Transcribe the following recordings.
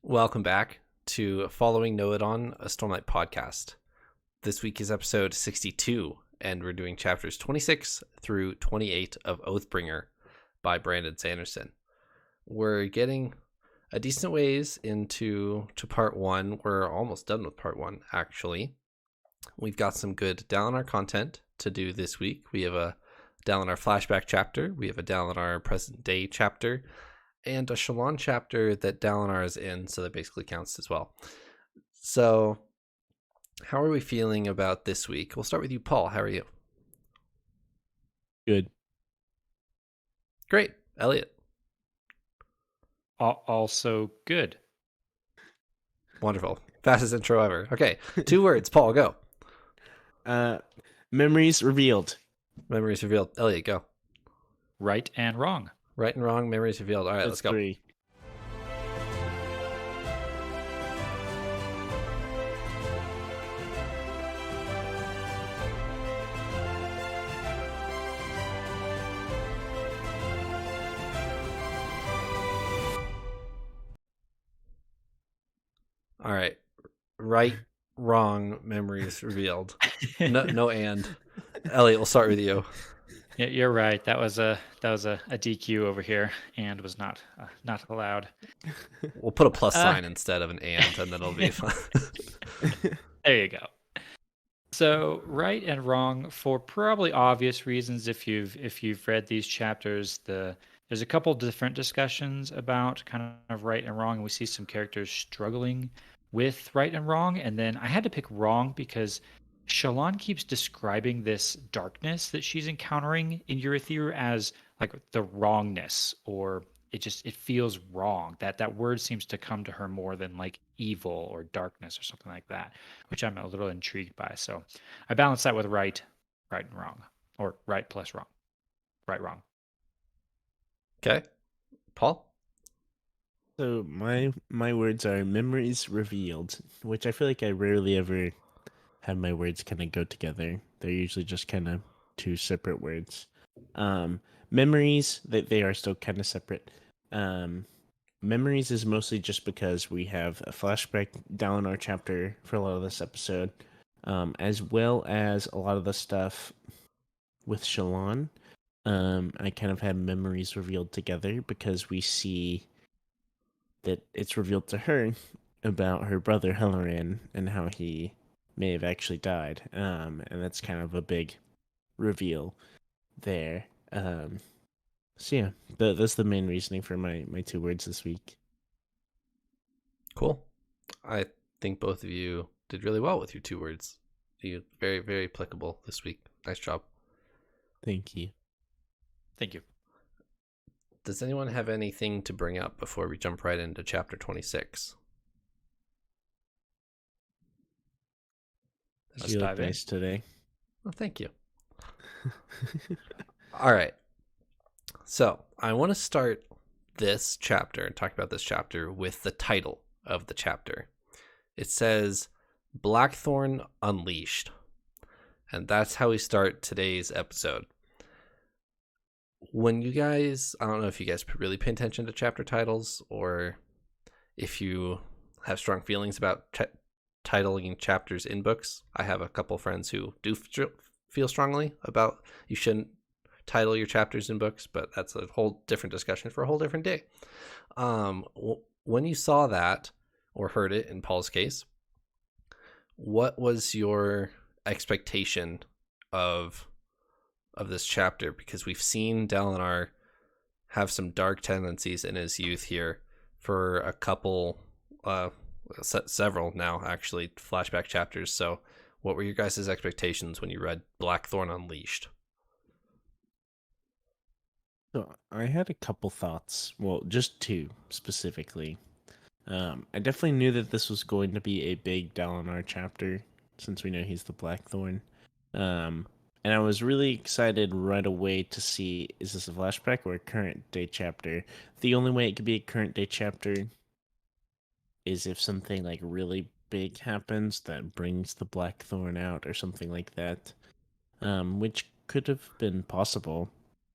Welcome back to Following Noadon, a Stormlight podcast. This week is episode 62, and we're doing chapters 26 through 28 of Oathbringer by Brandon Sanderson. We're getting a decent ways into part one. We're almost done with part one, actually. We've got some good Dalinar content to do this week. We have a Dalinar flashback chapter. We have a Dalinar present day chapter. And a Shallan chapter that Dalinar is in, so that basically counts as well. So, how are we feeling about this week? We'll start with you, Paul. How are you? Good. Great. Eliot? Also good. Wonderful. Fastest intro ever. Okay, 2 words. Paul, go. Memories revealed. Memories revealed. Eliot, go. Right and wrong. Right and wrong, memories revealed. All right, let's go. 3. All right. Right, wrong, memories revealed. No and. Eliot, we'll start with you. Yeah, you're right. That was a DQ over here, and was not allowed. We'll put a plus sign instead of an and then it'll be fun. There you go. So right and wrong, for probably obvious reasons. If you've read these chapters, there's a couple different discussions about kind of right and wrong, and we see some characters struggling with right and wrong. And then I had to pick wrong because Shallan keeps describing this darkness that she's encountering in Urithiru as like the wrongness, or it feels wrong. That word seems to come to her more than like evil or darkness or something like that, which I'm a little intrigued by. So I balance that with right and wrong, or right plus wrong, right, wrong. Okay. Paul? So my words are memories revealed, which I feel like I rarely ever have my words kind of go together. They're usually just kind of two separate words. Memories, they are still kind of separate. Memories is mostly just because we have a flashback Dalinar chapter for a lot of this episode, as well as a lot of the stuff with Shallan. I kind of had memories revealed together because we see that it's revealed to her about her brother Helleran and how he may have actually died. And that's kind of a big reveal there. So yeah, that's the main reasoning for my 2 words this week. Cool. I think both of you did really well with your 2 words. You very, very applicable this week. Nice job. Thank you. Thank you. Does anyone have anything to bring up before we jump right into chapter 26? You look nice today. Well, thank you. All right. So I want to start this chapter and talk about this chapter with the title of the chapter. It says Blackthorn Unleashed. And that's how we start today's episode. When you guys, I don't know if you guys really pay attention to chapter titles or if you have strong feelings about titling chapters in books. I have a couple friends who do feel strongly about you shouldn't title your chapters in books, but that's a whole different discussion for a whole different day. When you saw that or heard it in Paul's case, what was your expectation of this chapter? Because we've seen Dalinar have some dark tendencies in his youth here for a couple several now actually flashback chapters. So what were your guys' expectations when you read Blackthorn Unleashed? So I had a couple thoughts. Well, just 2 specifically. I definitely knew that this was going to be a big Dalinar chapter, since we know he's the Blackthorn. And I was really excited right away to see, is this a flashback or a current day chapter? The only way it could be a current day chapter is if something like really big happens that brings the Blackthorn out or something like that, which could have been possible.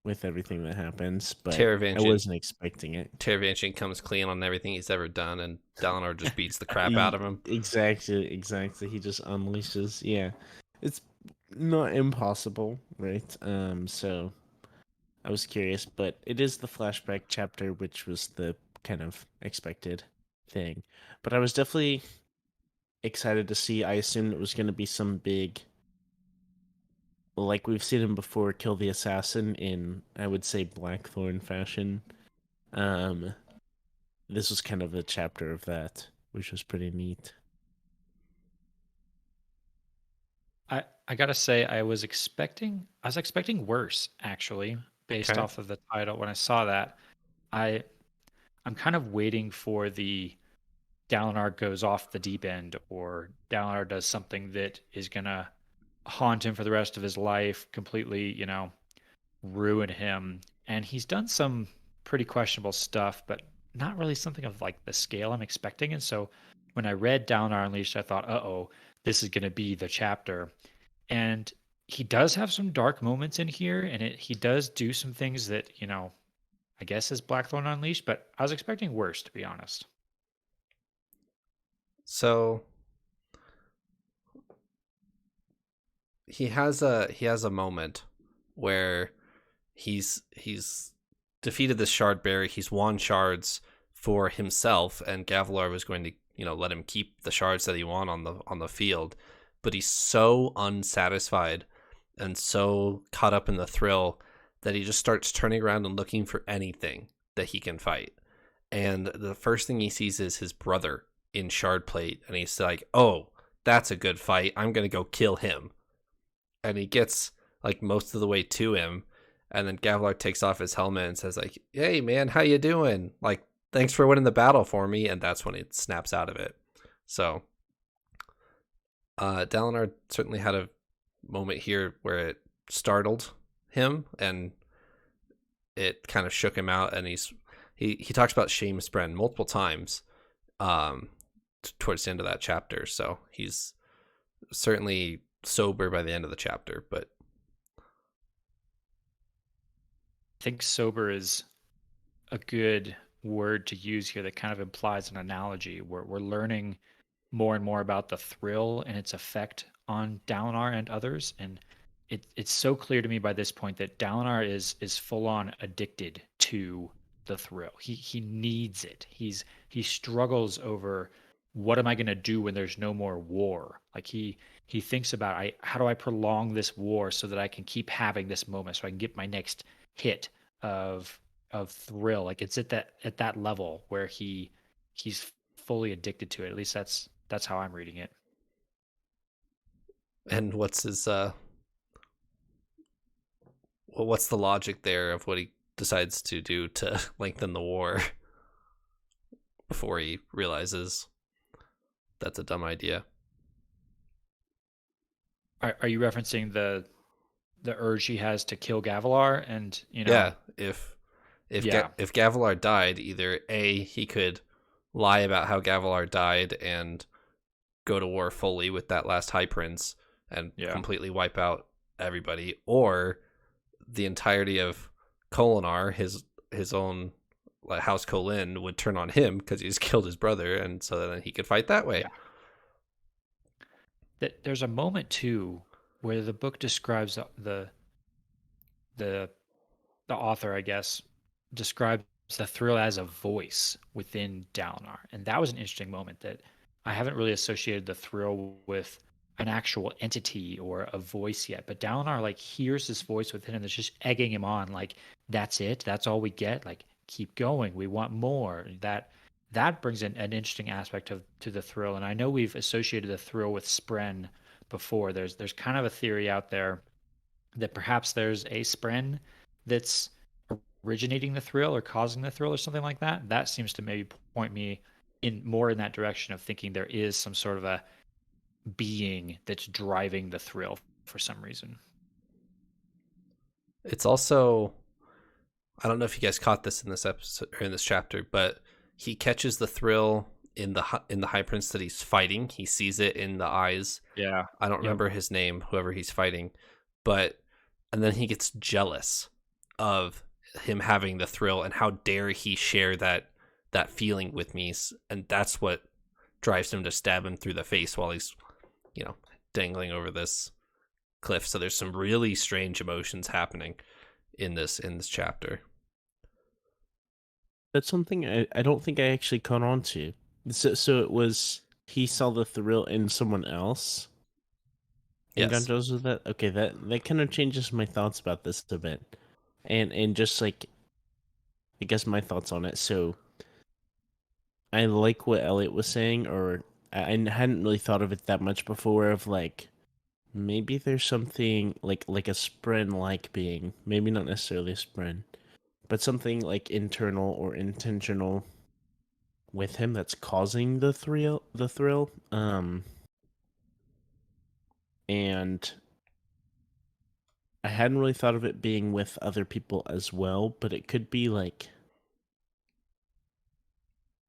with everything that happens, but I Taravangian wasn't expecting it. Taravangian comes clean on everything he's ever done, and Dalinar just beats the crap out of him. Exactly. He just unleashes. Yeah, it's not impossible, right? So I was curious, but it is the flashback chapter, which was the kind of expected thing. But I was definitely excited to see. I assumed it was going to be some big, like we've seen him before, kill the assassin in, I would say, Blackthorn fashion. Um, this was kind of a chapter of that, which was pretty neat. I gotta say I was expecting worse actually based Okay. off of the title. When I saw that, I I'm kind of waiting for the Dalinar goes off the deep end or Dalinar does something that is gonna haunt him for the rest of his life, completely, ruin him. And he's done some pretty questionable stuff, but not really something of like the scale I'm expecting. And so when I read Dalinar Unleashed, I thought, uh-oh, this is gonna be the chapter. And he does have some dark moments in here, and he does do some things that, I guess is Blackthorn Unleashed, but I was expecting worse, to be honest. So he has a moment where he's defeated this shard bearer. He's won shards for himself, and Gavilar was going to let him keep the shards that he won on the field. But he's so unsatisfied and so caught up in the thrill that he just starts turning around and looking for anything that he can fight. And the first thing he sees is his brother in shard plate, and he's like, "Oh, that's a good fight. I'm gonna go kill him." And he gets like most of the way to him, and then Gavilar takes off his helmet and says like, "Hey man, how you doing? Like, thanks for winning the battle for me." And that's when it snaps out of it. So Dalinar certainly had a moment here where it startled him and it kind of shook him out, and he talks about shame spren multiple times towards the end of that chapter. So he's certainly sober by the end of the chapter, but I think sober is a good word to use here that kind of implies an analogy. We're learning more and more about the thrill and its effect on Dalinar and others, and it's so clear to me by this point that Dalinar is full on addicted to the thrill. He needs it. He struggles over what am I going to do when there's no more war. Like he thinks about how do I prolong this war so that I can keep having this moment so I can get my next hit of thrill. Like it's at that level where he's fully addicted to it. At least that's how I'm reading it. and what's his what's the logic there of what he decides to do to lengthen the war before he realizes that's a dumb idea? Are you referencing the urge he has to kill Gavilar and Yeah, if Yeah. If Gavilar died, either A, he could lie about how Gavilar died and go to war fully with that last High Prince and completely wipe out everybody, or the entirety of Kholinar, his own House Kholin, would turn on him because he's killed his brother, and so then he could fight that way. There's a moment too where the book describes the author, I guess, describes the thrill as a voice within Dalinar, and that was an interesting moment that I haven't really associated the thrill with an actual entity or a voice yet. But Dalinar like hears this voice within him that's just egging him on, like that's it, that's all we get, like keep going, we want more. That brings in an interesting aspect to the thrill, and I know we've associated the thrill with Spren before. There's kind of a theory out there that perhaps there's a Spren that's originating the thrill or causing the thrill or something like that. That seems to maybe point me in that direction of thinking there is some sort of a being that's driving the thrill for some reason. It's also, I don't know if you guys caught this in this episode or in this chapter, but he catches the thrill in the High Prince that he's fighting. He sees it in the eyes. Yeah. I don't remember his name, whoever he's fighting, and then he gets jealous of him having the thrill, and how dare he share that feeling with me, and that's what drives him to stab him through the face while he's, dangling over this cliff. So there's some really strange emotions happening in this chapter. That's something I don't think I actually caught on to. So it was he saw the thrill in someone else and got Yes. jealous with that? Okay, that kind of changes my thoughts about this a bit. And just like, I guess my thoughts on it. So I like what Elliot was saying, or I hadn't really thought of it that much before, of like, maybe there's something like a Spren like being, maybe not necessarily a Spren, but something like internal or intentional with him that's causing the thrill. And I hadn't really thought of it being with other people as well, but it could be like,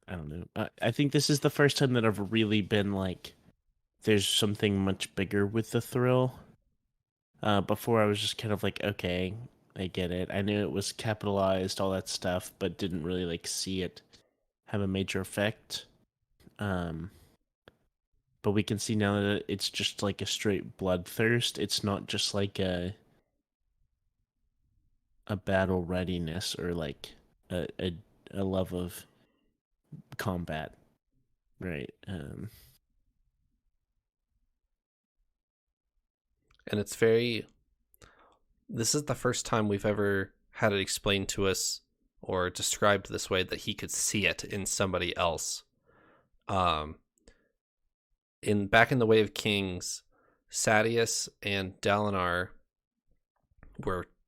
I don't know. I think this is the first time that I've really been like, there's something much bigger with the thrill. Before I was just kind of like, okay, I get it. I knew it was capitalized, all that stuff, but didn't really like see it have a major effect. But we can see now that it's just like a straight bloodthirst. It's not just like a battle readiness or like a love of combat, right? And this is the first time we've ever had it explained to us or described this way, that he could see it in somebody else. Back in the Way of Kings, Sadeas and Dalinar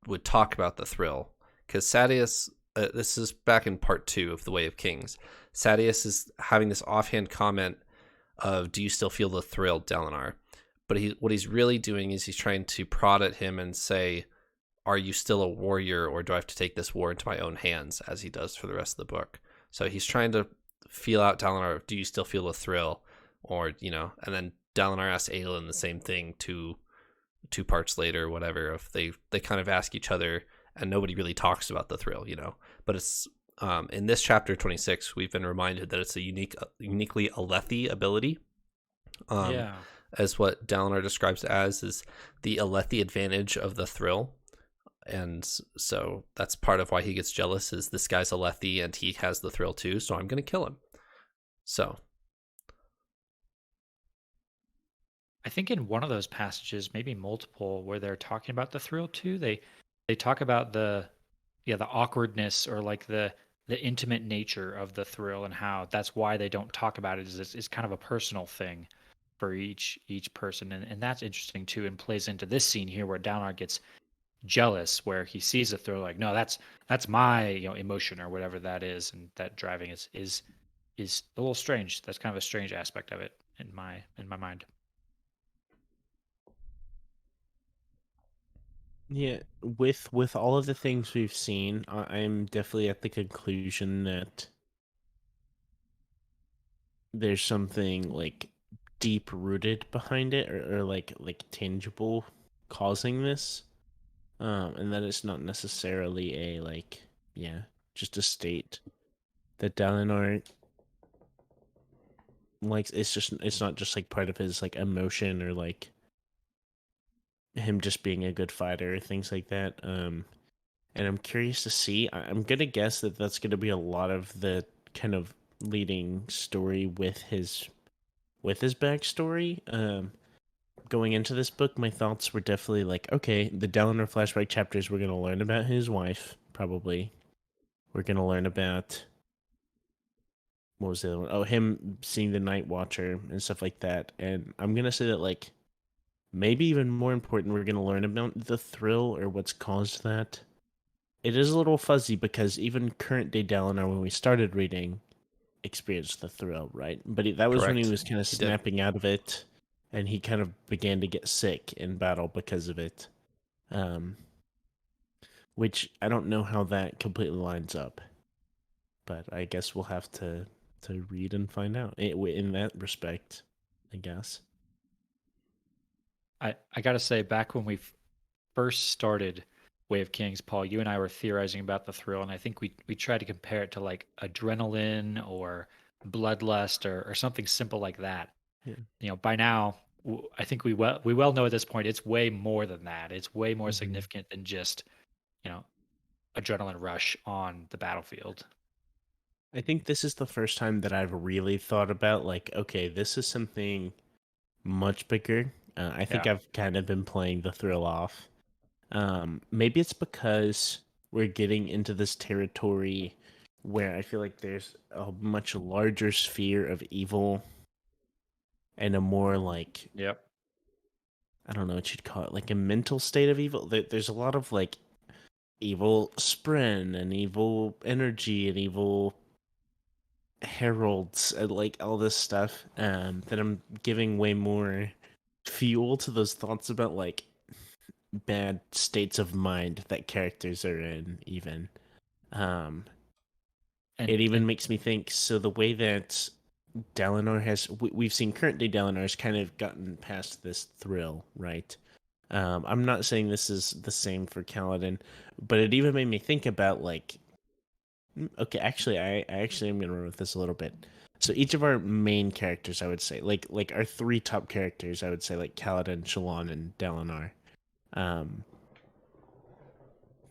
would talk about the thrill, because Sadeas, this is back in part 2 of the Way of Kings. Sadeas is having this offhand comment of, "Do you still feel the thrill, Dalinar?" But what he's really doing is he's trying to prod at him and say, "Are you still a warrior, or do I have to take this war into my own hands?" as he does for the rest of the book. So he's trying to feel out Dalinar, "Do you still feel the thrill?" Or, and then Dalinar asks Aelin the same thing two parts later, whatever. If they kind of ask each other, and nobody really talks about the thrill, But it's in this chapter 26, we've been reminded that it's a uniquely Alethi ability. Yeah. As what Dalinar describes it as, is the Alethi advantage of the thrill. And so that's part of why he gets jealous, is this guy's Alethi and he has the thrill too, so I'm going to kill him. So I think in one of those passages, maybe multiple, where they're talking about the thrill too, they talk about the awkwardness, or like the intimate nature of the thrill, and how that's why they don't talk about it. Is kind of a personal thing for each person, and that's interesting too, and plays into this scene here where Dalinar gets jealous, where he sees the thrill, like, no, that's my emotion, or whatever that is, and that driving is a little strange. That's kind of a strange aspect of it in my mind. Yeah, with all of the things we've seen, I'm definitely at the conclusion that there's something like deep rooted behind it, or like tangible causing this, and that it's not necessarily a like, yeah, just a state that Dalinar likes. It's not just like part of his like emotion, or like him just being a good fighter, things like that. And I'm curious to see. I'm gonna guess that that's gonna be a lot of the kind of leading story with his backstory. Going into this book, my thoughts were definitely like, okay, the Dalinar flashback chapters, we're gonna learn about his wife, probably. We're gonna learn about, what was the other one? Oh, him seeing the Night Watcher and stuff like that. And I'm gonna say that, like, maybe even more important, we're gonna learn about the thrill, or what's caused that. It is a little fuzzy, because even current day Dalinar, when we started reading, experienced the thrill, right? But that was when he correct. was kind of He did. snapping out of it, and he kind of began to get sick in battle because of it. Which I don't know how that completely lines up, but I guess we'll have to read and find out in that respect, I guess. I gotta say, back when we first started Way of Kings, Paul, you and I were theorizing about the thrill, and I think we tried to compare it to like adrenaline or bloodlust or something simple like that. Yeah. You know, by now, I think we well know at this point it's way more than that. It's way more Mhm. significant than just, you know, adrenaline rush on the battlefield. I think this is the first time that I've really thought about, like, okay, this is something much bigger. I think Yeah. I've kind of been playing the thrill off. Maybe it's because we're getting into this territory where I feel like there's a much larger sphere of evil and a more like, Yep. I don't know what you'd call it, like a mental state of evil. There's a lot of like evil spren and evil energy and evil heralds and like all this stuff that I'm giving way more fuel to those thoughts about like bad states of mind that characters are in even. um it even And makes me think, so the way that Dalinar has we've seen current day Dalinar's kind of gotten past this thrill, right? I'm not saying this is the same for Kaladin, but it even made me think about like, okay, actually, I actually am gonna run with this a little bit. So each of our main characters, I would say, like our three top characters, I would say like Kaladin, Shallan, and Dalinar. Um,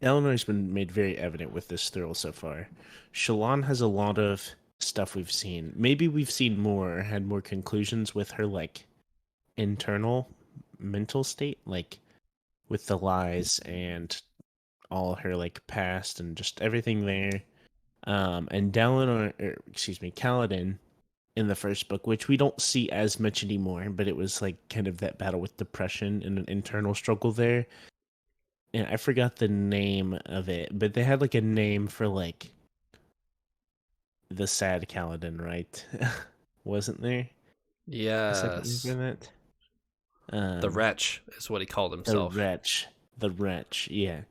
Dalinar's been made very evident with this thrill so far. Shallan has a lot of stuff we've seen. Maybe we've seen more, or had more conclusions with her like internal mental state, like with the lies and all her like past and just everything there. And Dalinar, excuse me, Kaladin in the first book, which we don't see as much anymore, but it was like kind of that battle with depression and an internal struggle there. And I forgot the name of it, but they had like a name for like the sad Kaladin, right? Wasn't there a second name for Yes. that? The Wretch is what he called The himself. wretch, the wretch, yeah.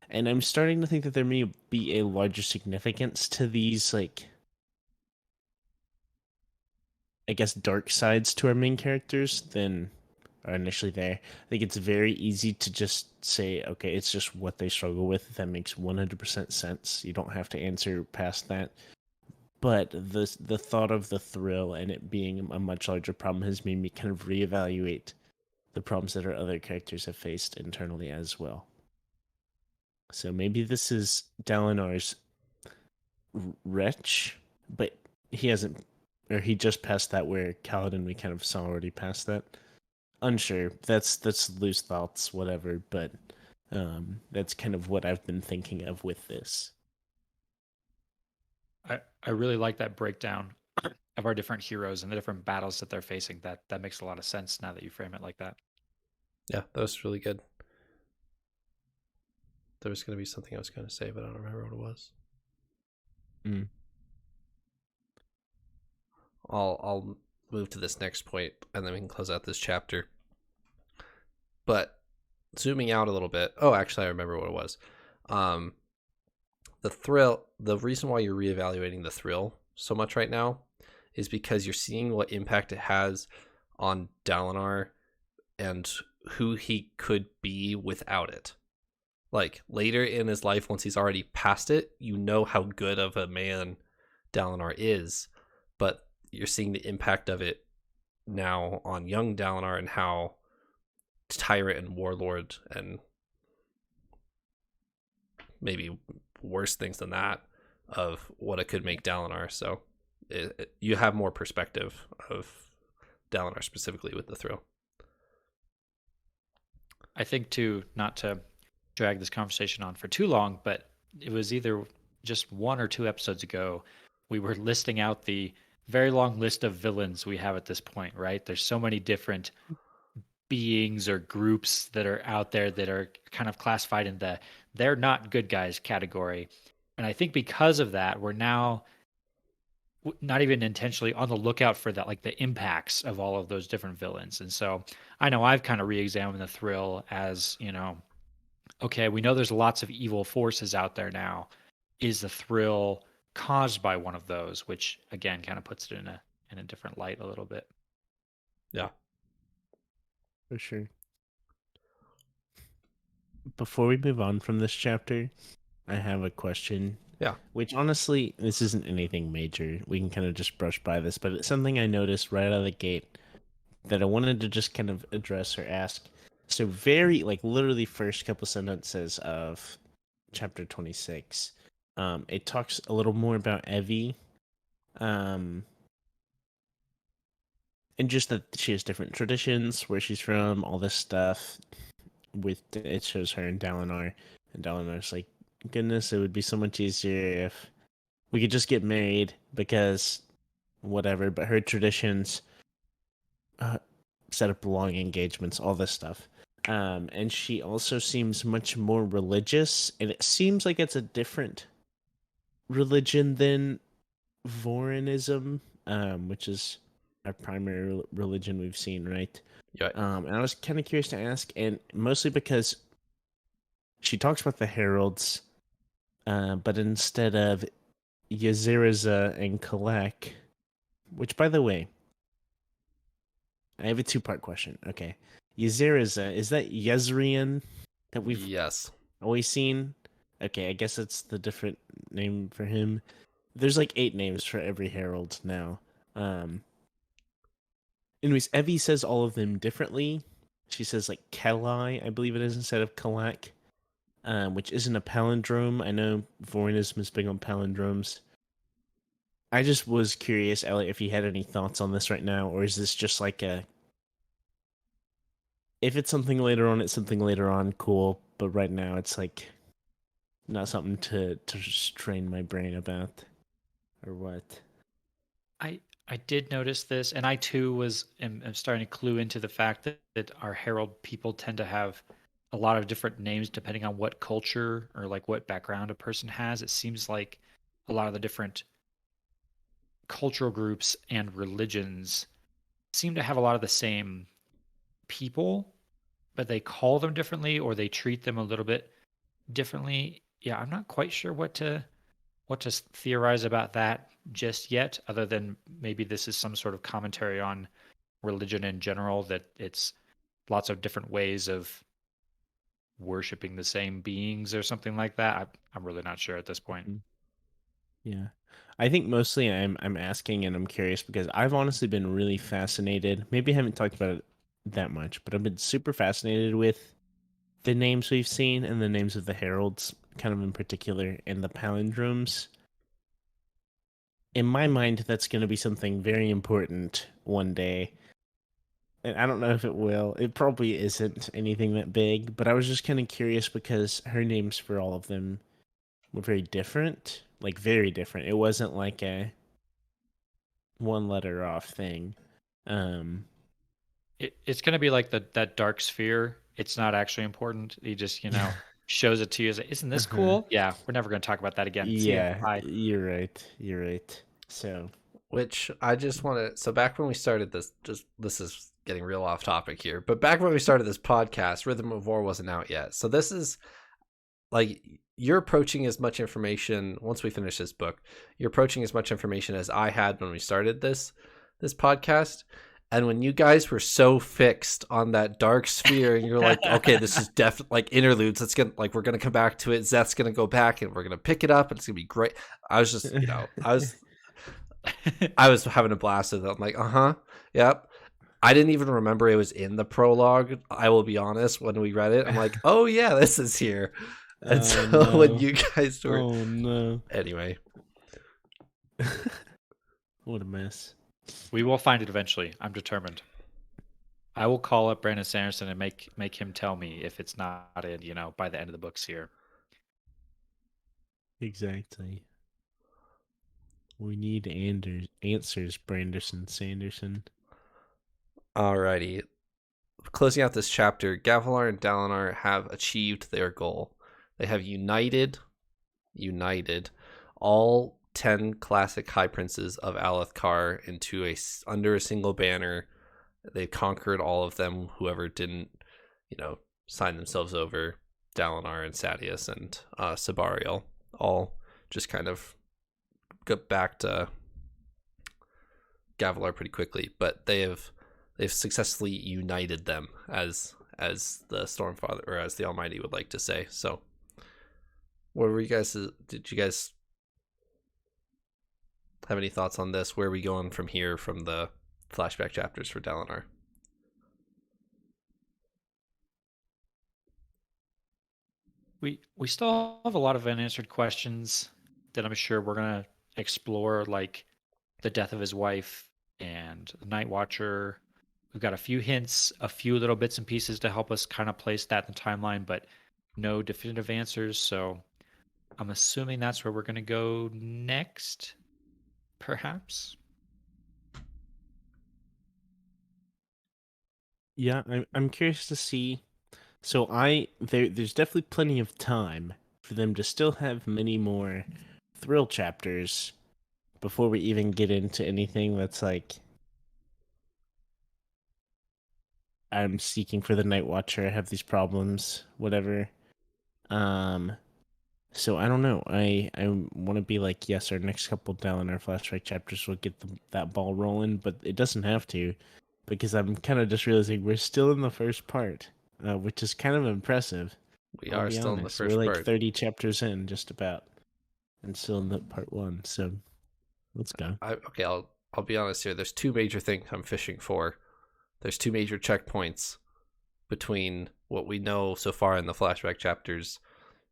And I'm starting to think that there may be a larger significance to these like, I guess, dark sides to our main characters than are initially there. I think it's very easy to just say, okay, it's just what they struggle with. That makes 100% sense. You don't have to answer past that. But the thought of the thrill and it being a much larger problem has made me kind of reevaluate the problems that our other characters have faced internally as well. So maybe this is Dalinar's wretch, but he hasn't, or he just passed that where Kaladin we kind of saw already past that. Unsure. That's loose thoughts, whatever. But that's kind of what I've been thinking of with this. I really like that breakdown of our different heroes and the different battles that they're facing. That makes a lot of sense now that you frame it like that. Yeah, that was really good. There was going to be something I was going to say, but I don't remember what it was. I'll move to this next point, and then we can close out this chapter. But zooming out a little bit. Oh, actually, I remember what it was. The thrill. The reason why you're reevaluating the thrill so much right now is because you're seeing what impact it has on Dalinar and who he could be without it. Like later in his life, once he's already past it, you know how good of a man Dalinar is, but you're seeing the impact of it now on young Dalinar and how tyrant and warlord and maybe worse things than that of what it could make Dalinar. So you have more perspective of Dalinar specifically with the thrill. I think too, not to drag this conversation on for too long, but it was either just 1 or 2 episodes ago we were listing out the very long list of villains we have at this point, right? There's so many different beings or groups that are out there that are kind of classified in the they're not good guys category. And I think because of that, we're now not even intentionally on the lookout for that, like the impacts of all of those different villains. And so I know I've kind of re-examined the thrill as, you know, okay, we know there's lots of evil forces out there now. Is the thrill caused by one of those? Which again kind of puts it in a different light a little bit. Yeah. For sure. before we move on from this chapter, I have a question. Yeah. Which honestly, this isn't anything major. We can kind of just brush by this, but it's something I noticed right out of the gate that I wanted to just kind of address or ask. So very like literally first couple sentences of chapter 26. It talks a little more about Evie. And just that she has different traditions, where she's from, all this stuff. With it shows her and Dalinar, and Dalinar's like, goodness, it would be so much easier if we could just get married because whatever. But her traditions, set up long engagements, all this stuff. And she also seems much more religious, and it seems like it's a different religion than Vorinism, which is our primary religion we've seen, right? Yeah. And I was kind of curious to ask, and mostly because she talks about the heralds, but instead of Yaziriza and Kalek, which, by the way, I have a two-part question. Okay, Yaziriza, is that Yezrian that we've Yes. always seen? Okay, I guess it's the different name for him. There's like 8 names for every herald now. Anyways, Evie says all of them differently. She says like Kelai, I believe it is, instead of Kalak, which isn't a palindrome. I know Vorinism is big on palindromes. I just was curious, Elliot, if you had any thoughts on this right now, or is this just like a... If it's something later on, it's something later on, cool. But right now, it's like not something to strain my brain about, or what? I did notice this, and I too am starting to clue into the fact that our herald people tend to have a lot of different names depending on what culture or like what background a person has. It seems like a lot of the different cultural groups and religions seem to have a lot of the same people, but they call them differently or they treat them a little bit differently. Yeah, I'm not quite sure what to theorize about that just yet, other than maybe this is some sort of commentary on religion in general, that it's lots of different ways of worshiping the same beings or something like that. I'm really not sure at this point. Yeah. I think mostly I'm asking and I'm curious because I've honestly been really fascinated. Maybe I haven't talked about it that much, but I've been super fascinated with the names we've seen and the names of the heralds, kind of in particular, and the palindromes. In my mind, that's going to be something very important one day. And I don't know if it will. It probably isn't anything that big, but I was just kind of curious because her names for all of them were very different. Like, very different. It wasn't like a one letter off thing. It's going to be like that dark sphere. It's not actually important. He just, shows it to you as, isn't this cool? Yeah, we're never going to talk about that again. See ya. Yeah, Bye. you're right. So, Which I just want to. So back when we started this, this is getting real off topic here, but back when we started this podcast, Rhythm of War wasn't out yet. So this is like you're approaching as much information once we finish this book. You're approaching as much information as I had when we started this podcast. And when you guys were so fixed on that dark sphere, and you're like, okay, this is definitely like interludes. It's gonna we're gonna come back to it. Zeth's gonna go back, and we're gonna pick it up, and it's gonna be great. I was just, I was having a blast with it. I'm like, yep. I didn't even remember it was in the prologue. I will be honest. When we read it, I'm like, oh yeah, this is here. And when you guys were, anyway, what a mess. We will find it eventually. I'm determined. I will call up Brandon Sanderson and make him tell me if it's not in, by the end of the books here. Exactly. We need answers, Branderson Sanderson. Alrighty. Closing out this chapter, Gavilar and Dalinar have achieved their goal. They have united all 10 classic High Princes of Alethkar into under a single banner. They conquered all of them. Whoever didn't, sign themselves over, Dalinar and Sadeas and Sabariel, all just kind of got back to Gavilar pretty quickly. But they've successfully united them as as the Stormfather, or as the Almighty would like to say. So, what were you guys? Did you guys have any thoughts on this? Where are we going from here from the flashback chapters for Dalinar? We still have a lot of unanswered questions that I'm sure we're gonna explore, like the death of his wife and the Night Watcher. We've got a few hints, a few little bits and pieces to help us kind of place that in the timeline, but no definitive answers. So I'm assuming that's where we're gonna go next, perhaps. Yeah, I'm curious to see. So there's definitely plenty of time for them to still have many more thrill chapters before we even get into anything that's like I'm seeking for the Night Watcher, I have these problems, whatever. So I don't know. I want to be like, yes, our next couple down our flashback chapters will get that ball rolling, but it doesn't have to, because I'm kind of just realizing we're still in the first part, which is kind of impressive. We I'll are be still in the honest. first We're like part. 30 chapters in, just about, and still in the part one. So let's go. Okay, I'll be honest here. There's two major things I'm fishing for. There's two major checkpoints between what we know so far in the flashback chapters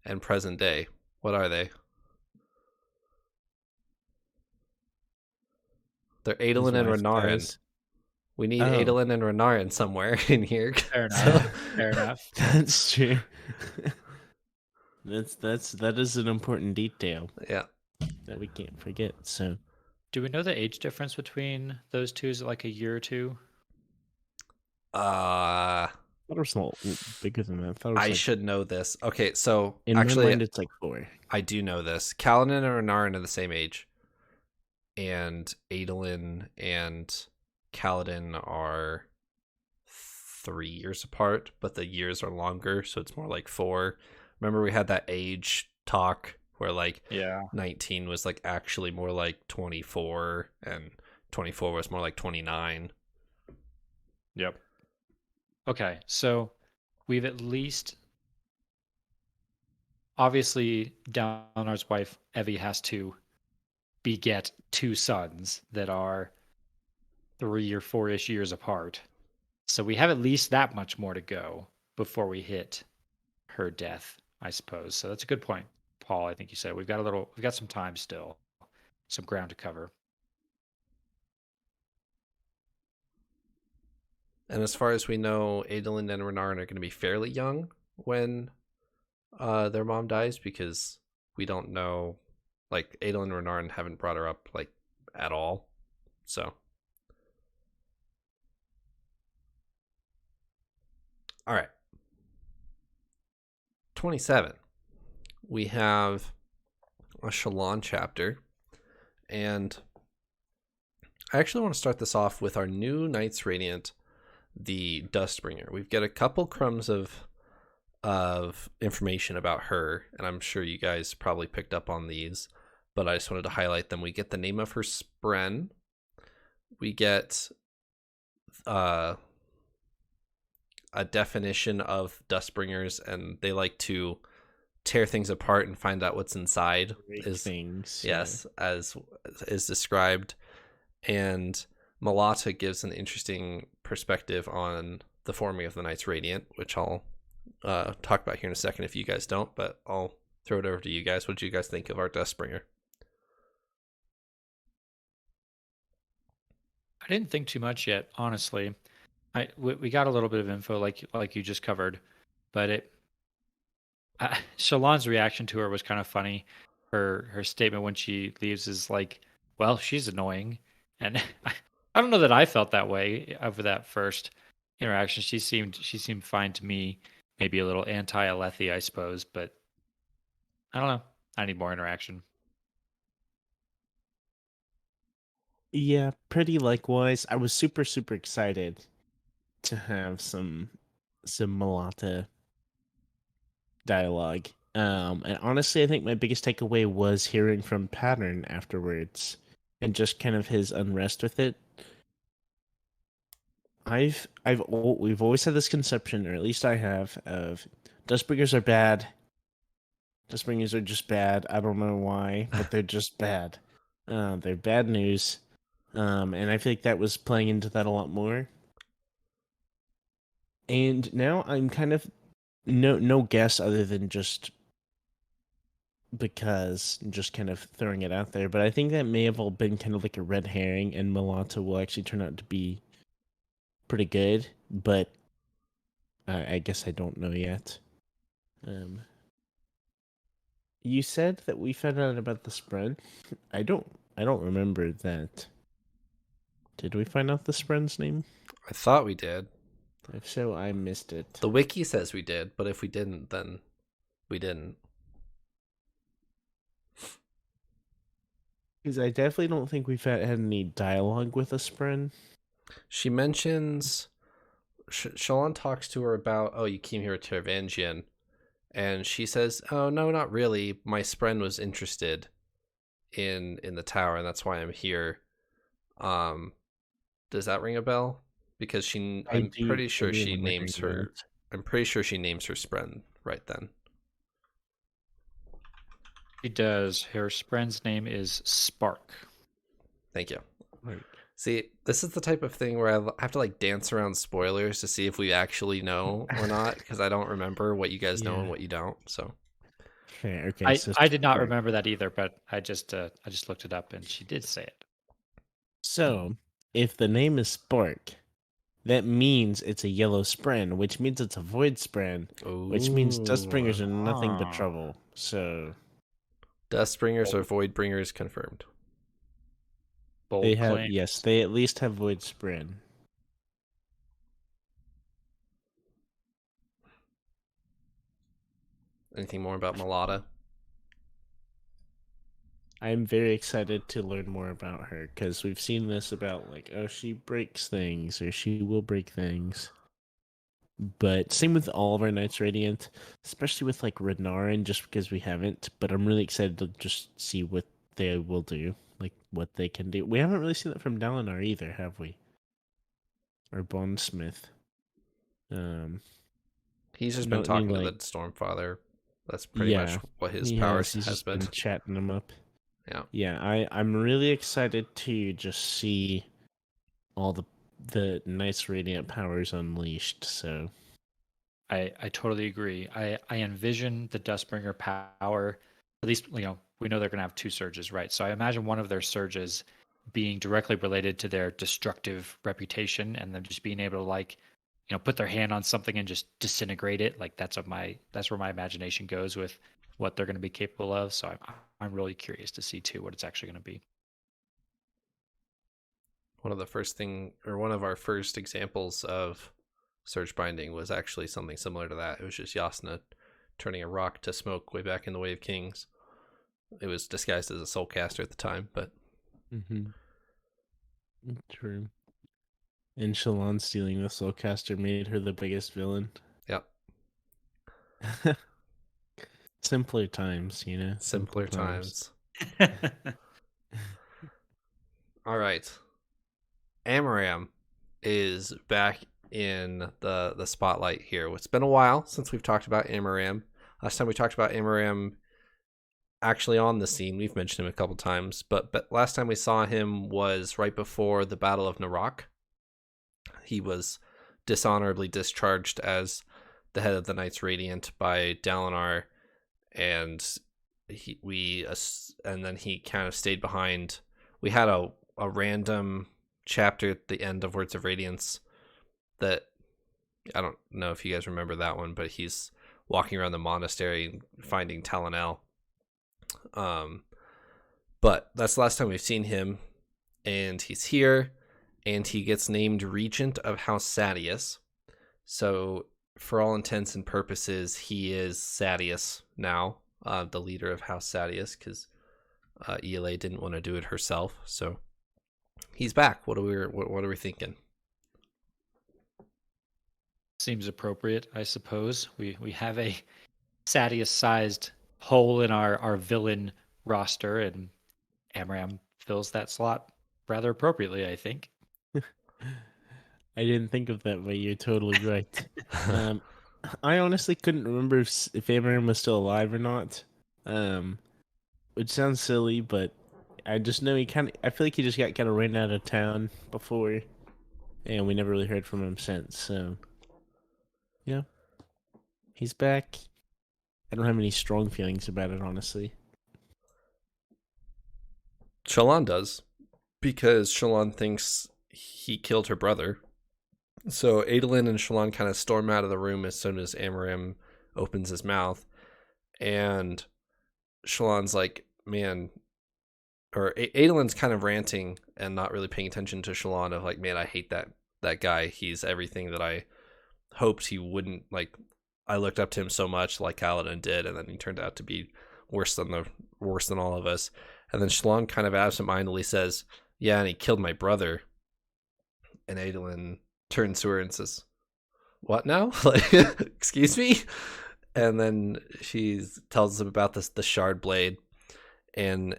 and present day. What are they? They're Adolin and His wife Renarin. dies. We need Oh. Adolin and Renarin somewhere in here. Fair enough. Fair enough. That's true. that is an important detail Yeah. that we can't forget. So Do we know the age difference between those two? Is it like a year or two? I thought it was a little bigger than that. I thought it was I like, should know this. Okay, so in actually, my mind, it's like 4. I do know this. Kaladin and Renarin are the same age, and Adolin and Kaladin are 3 years apart, but the years are longer, so it's more like 4. Remember, we had that age talk where like 19 was like actually more like 24, and 24 was more like 29. Yep. Okay, so we've at least, obviously, Dalinar's wife Evie has to beget 2 sons that are 3 or 4-ish years apart. So we have at least that much more to go before we hit her death, I suppose. So that's a good point, Paul. I think you said we've got some time still, some ground to cover. And as far as we know, Adolin and Renarin are going to be fairly young when their mom dies, because we don't know, like, Adolin and Renarin haven't brought her up like at all. So all right. 27. We have a Shallan chapter, and I actually want to start this off with our new Knights Radiant, the Dustbringer. We've got a couple crumbs of information about her, and I'm sure you guys probably picked up on these, but I just wanted to highlight them. We get the name of her spren. We get a definition of Dustbringers, and they like to tear things apart and find out what's inside. Things, yes, as is described. And Malata gives an interesting perspective on the forming of the Knights Radiant, which I'll talk about here in a second if you guys don't, but I'll throw it over to you guys. What do you guys think of our Dustbringer? I didn't think too much yet, honestly. We got a little bit of info like you just covered, but Shallan's reaction to her was kind of funny. Her statement when she leaves is like, "Well, she's annoying," and I don't know that I felt that way over that first interaction. She seemed fine to me. Maybe a little anti-Alethi, I suppose, but I don't know. I need more interaction. Yeah, pretty likewise. I was super, super excited to have some Malata dialogue. And honestly, I think my biggest takeaway was hearing from Pattern afterwards, and just kind of his unrest with it. we've always had this conception, or at least I have, of Dustbringers are bad. Dustbringers are just bad. I don't know why, but they're just bad. They're bad news. And I feel like that was playing into that a lot more. And now I'm kind of no guess other than just because just kind of throwing it out there, but I think that may have all been kind of like a red herring, and Mulatto will actually turn out to be pretty good, but I guess I don't know yet. You said that we found out about the spread. I don't remember that. Did we find out the spread's name? I thought we did. If so, I missed it. The wiki says we did, but if we didn't, then we didn't. Because I definitely don't think we've had any dialogue with a spread. She mentions... Shalon talks to her about, oh, you came here with Taravangian. And she says, oh, no, not really. My spren was interested in the tower, and that's why I'm here. Does that ring a bell? Because I'm pretty sure she names her spren right then. She does. Her spren's name is Spark. Thank you. Right. See, this is the type of thing where I have to like dance around spoilers to see if we actually know or not, because I don't remember what you guys know and what you don't. So, okay. I did not remember that either, but I just looked it up and she did say it. So, if the name is Spark, that means it's a yellow spren, which means it's a void spren, which means Dustbringers are nothing but trouble. So, Dustbringers or Voidbringers confirmed. They at least have void spren. Anything more about Mulatto? I'm very excited to learn more about her, because we've seen this about, like, oh, she breaks things, or she will break things. But same with all of our Knights Radiant, especially with, like, Renarin, just because we haven't. But I'm really excited to just see what they will do, like, what they can do. We haven't really seen that from Dalinar either, have we? Or Bondsmith. He's just been talking to the Stormfather. That's pretty much what his powers has been. Chatting him up. Yeah. Yeah, I'm really excited to just see all the Knights Radiant powers unleashed, so I totally agree. I envision the Dustbringer power, at least, we know they're going to have two surges, right? So I imagine one of their surges being directly related to their destructive reputation, and them just being able to, like, put their hand on something and just disintegrate it. Like, that's where my imagination goes with what they're going to be capable of. So I'm really curious to see too what it's actually going to be. One of our first examples of surge binding was actually something similar to that. It was just Yasna turning a rock to smoke way back in the Way of Kings. It was disguised as a soulcaster at the time, but true. And Shalon stealing the soulcaster made her the biggest villain. Yep. Simpler times, Simpler times. All right. Amaram is back in the spotlight here. It's been a while since we've talked about Amaram. Last time we talked about Amaram actually on the scene. We've mentioned him a couple times, but last time we saw him was right before the Battle of Narok. He was dishonorably discharged as the head of the Knights Radiant by Dalinar, and then he kind of stayed behind. We had a random chapter at the end of Words of Radiance that I don't know if you guys remember that one, but he's walking around the monastery and finding Talonel. But that's the last time we've seen him, and he's here, and he gets named Regent of House Sadeas. So for all intents and purposes, he is Sadeas now, the leader of House Sadeas, because ELA didn't want to do it herself. So he's back. What are we thinking? Seems appropriate, I suppose. We have a Sadeas-sized hole in our villain roster, and Amaram fills that slot rather appropriately, I think. I didn't think of that way. You're totally right. Um, I honestly couldn't remember if Abraham was still alive or not. Um, which sounds silly, but I just know I feel like he just got kind of ran out of town before, and we never really heard from him since. So, yeah, he's back. I don't have any strong feelings about it, honestly. Shallan does, because Shallan thinks he killed her brother. So Adolin and Shallan kind of storm out of the room as soon as Amaram opens his mouth. And Shallan's like, man, or Adolin's kind of ranting and not really paying attention to Shallan of like, man, I hate that guy. He's everything that I hoped he wouldn't. Like, I looked up to him so much, like Kaladin did, and then he turned out to be worse than all of us. And then Shallan kind of absentmindedly says, yeah, and he killed my brother. And Adolin turns to her and says, what now? Like, excuse me? And then she tells him about the shard blade. And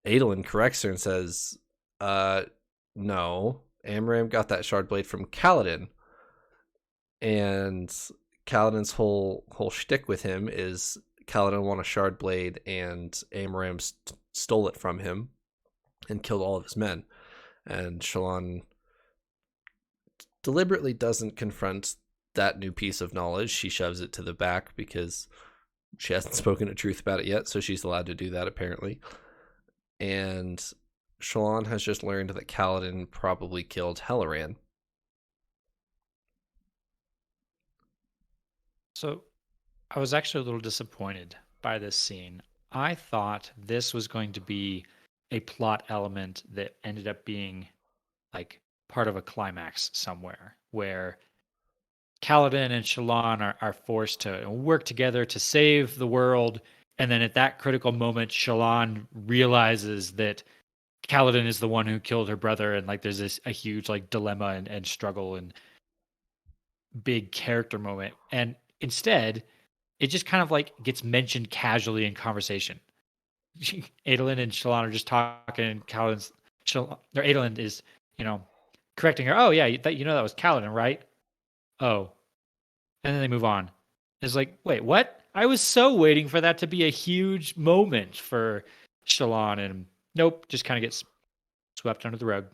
Adolin corrects her and says, no, Amaram got that shard blade from Kaladin. And Kaladin's whole shtick with him is Kaladin won a shard blade and Amaram stole it from him and killed all of his men. And Shallan deliberately doesn't confront that new piece of knowledge. She shoves it to the back because she hasn't spoken the truth about it yet, so she's allowed to do that apparently. And Shallan has just learned that Kaladin probably killed Helleran. So I was actually a little disappointed by this scene. I thought this was going to be a plot element that ended up being like part of a climax somewhere where Kaladin and Shallan are forced to work together to save the world. And then at that critical moment, Shallan realizes that Kaladin is the one who killed her brother. And like there's a huge like dilemma and struggle and big character moment. And instead, it just kind of like gets mentioned casually in conversation. Adolin and Shallan are just talking, and Adolin is, correcting her. Oh yeah, that was Kaladin, right? Oh, and then they move on. It's like, wait, what? I was so waiting for that to be a huge moment for Shallan, and nope, just kind of gets swept under the rug.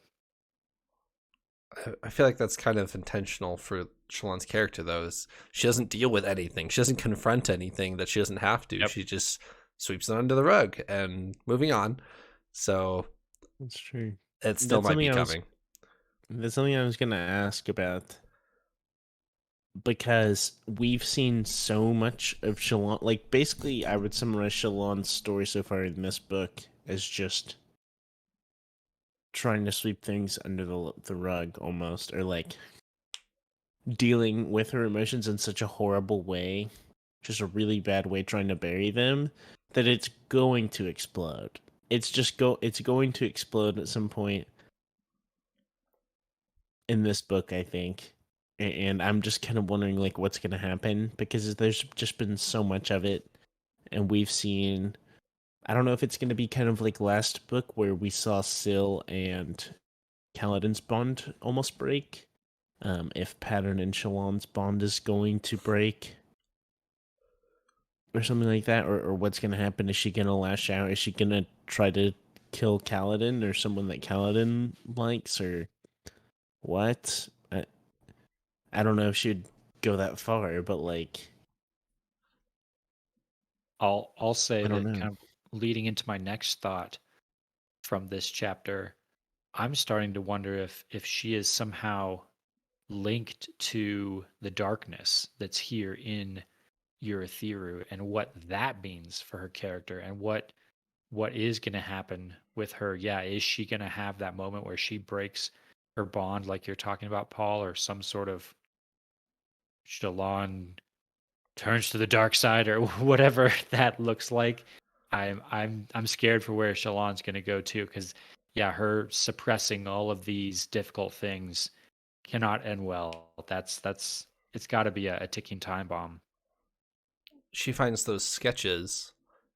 I feel like that's kind of intentional for Shallan's character, though. Is she doesn't deal with anything. She doesn't confront anything that she doesn't have to. Yep. She just sweeps it under the rug and moving on. So that's true. It still might be coming. That's something I was going to ask about. Because we've seen so much of Shallan. Like, basically, I would summarize Shallan's story so far in this book as just trying to sweep things under the rug, almost. Or, like, dealing with her emotions in such a horrible way. Just a really bad way trying to bury them. That it's going to explode. It's going to explode at some point in this book, I think. And I'm just kind of wondering, like, what's going to happen, because there's just been so much of it. And we've seen, I don't know if it's going to be kind of like last book where we saw Syl and Kaladin's bond almost break. If Pattern and Shallan's bond is going to break. Or something like that. Or what's going to happen? Is she going to lash out? Is she going to try to kill Kaladin or someone that Kaladin likes? Or what? I don't know if she'd go that far, but like, I'll say that kind of leading into my next thought from this chapter, I'm starting to wonder if she is somehow linked to the darkness that's here in Urithiru and what that means for her character and what is going to happen with her. Yeah, is she going to have that moment where she breaks her bond like you're talking about, Paul, or some sort of Shallan turns to the dark side or whatever that looks like? I'm scared for where Shallan's going to go too, because yeah, her suppressing all of these difficult things cannot end well. It's got to be a ticking time bomb. She finds those sketches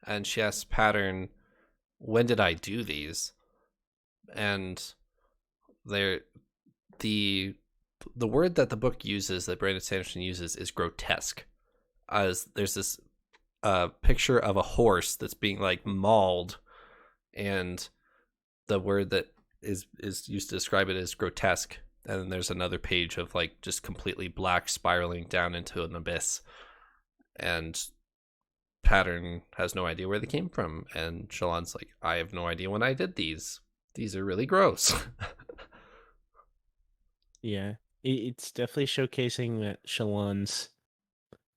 and she asks Pattern, when did I do these? And the the word that the book uses, that Brandon Sanderson uses, is grotesque. As there's this picture of a horse that's being like mauled, and the word that is used to describe it is grotesque. And then there's another page of like just completely black spiraling down into an abyss. And Pattern has no idea where they came from. And Shallan's like, I have no idea when I did these. These are really gross. Yeah, it's definitely showcasing that Shallan's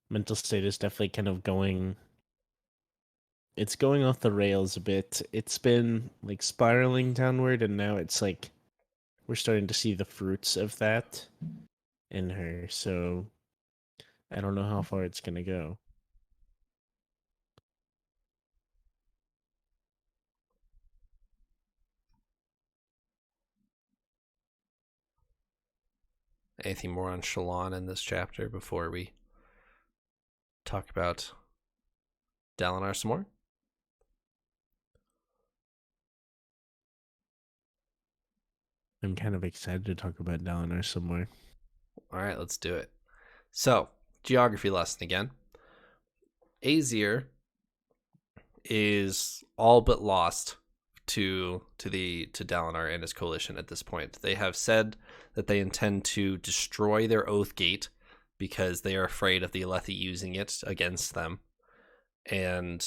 mental state is definitely kind of going. It's going off the rails a bit. It's been like spiraling downward, and now it's like we're starting to see the fruits of that in her. So I don't know how far it's gonna go. Anything more on Shallan in this chapter before we talk about Dalinar some more? I'm kind of excited to talk about Dalinar some more. All right, let's do it. So, geography lesson again. Aesir is all but lost to Dalinar and his coalition at this point. They have said that they intend to destroy their Oath Gate because they are afraid of the Alethi using it against them. And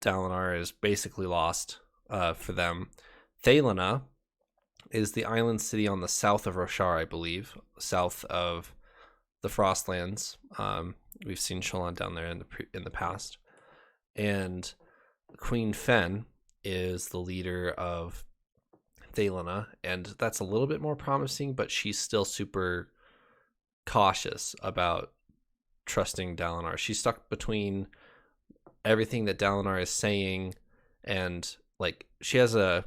Dalinar is basically lost for them. Thalena is the island city on the south of Roshar, I believe, south of the Frostlands. We've seen Shallan down there in the past. And Queen Fen is the leader of Thalena, and that's a little bit more promising, but she's still super cautious about trusting Dalinar. She's stuck between everything that Dalinar is saying, and like she has a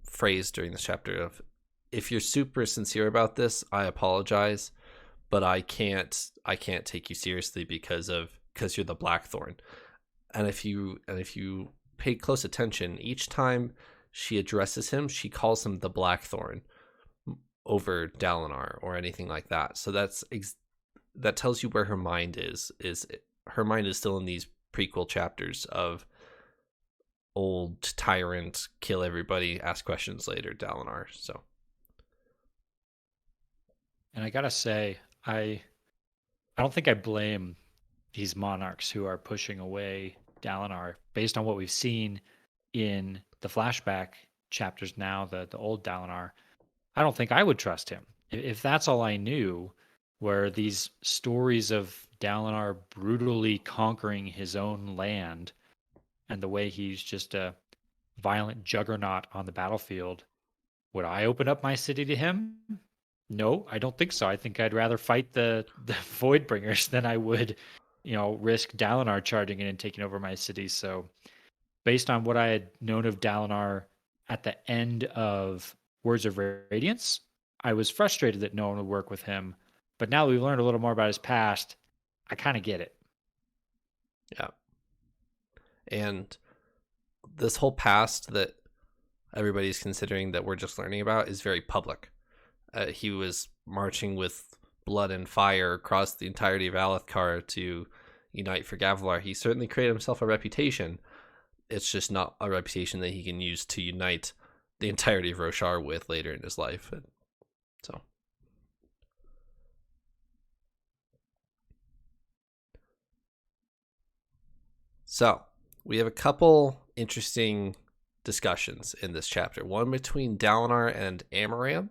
phrase during this chapter of, if you're super sincere about this, I apologize, but I can't take you seriously because you're the Blackthorn. And if you pay close attention, each time she addresses him, she calls him the Blackthorn over Dalinar or anything like that. So that tells you where her mind is her mind is still in these prequel chapters of old tyrant, kill everybody, ask questions later, Dalinar. So, and I gotta say, I don't think I blame these monarchs who are pushing away Dalinar based on what we've seen in the flashback chapters now, the old Dalinar. I don't think I would trust him. If that's all I knew were these stories of Dalinar brutally conquering his own land and the way he's just a violent juggernaut on the battlefield, would I open up my city to him? No, I don't think so. I think I'd rather fight the Voidbringers than I would, risk Dalinar charging in and taking over my city. So based on what I had known of Dalinar at the end of Words of Radiance, I was frustrated that no one would work with him. But now that we've learned a little more about his past, I kind of get it. Yeah. And this whole past that everybody's considering that we're just learning about is very public. He was marching with blood and fire across the entirety of Alethkar to unite for Gavilar. He certainly created himself a reputation. It's just not a reputation that he can use to unite the entirety of Roshar with later in his life. So we have a couple interesting discussions in this chapter. One between Dalinar and Amaram,